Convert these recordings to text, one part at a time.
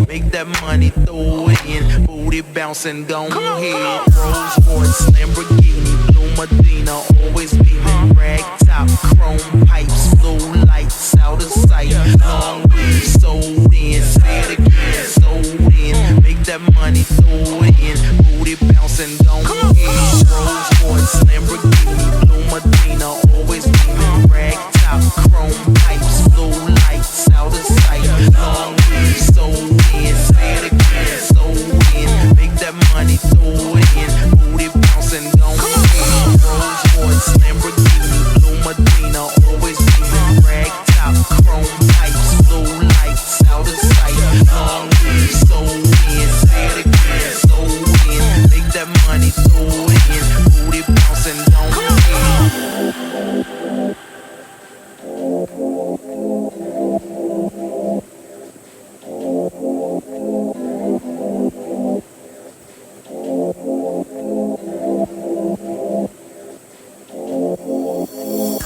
Make that money, throw it in. Booty bouncing, gon' head. Rolls Royce, Lamborghini, Blue Medina, always beaming. Rag top, chrome pipes, blue lights out of sight. Long weed, sold in, say it again, sold in. Make that money, throw it in. Booty bouncing, gon' head. Rolls Royce, Lamborghini, Blue Medina, always beaming. Rag top, chrome pipes, blue lights out of sight. Long weed, sold in, say it again, sold in. Make that money, throw it in. Booty bouncing, gon' head. Rolls Royce, Lamborghini, Blue Medina, always beaming. Rag top, chrome pipes, blue lights out of sight. Long weed, sold in, say it again, sold in. Make that money, throw it in. Booty bouncing, gon' head.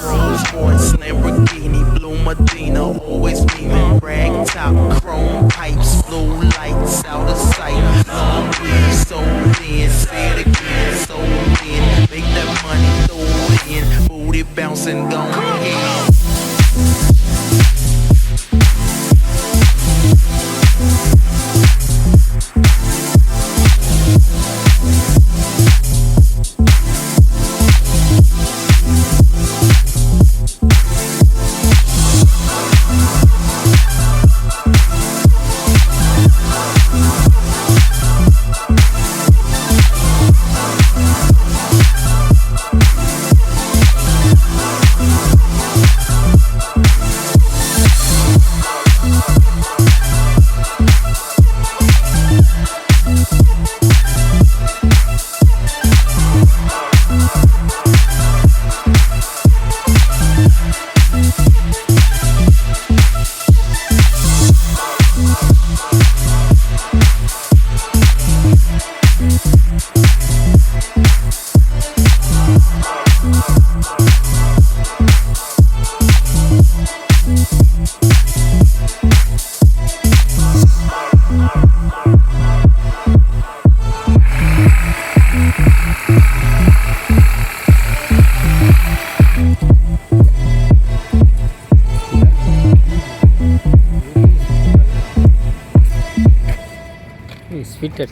Rolls Royce, Lamborghini, Blue Medina, always beaming. Rag top, chrome pipes, blue lights out of sight. Long weed, sold in, say it again, sold in. Make that money, throw it in. Booty bouncing, gon' head. Sweet at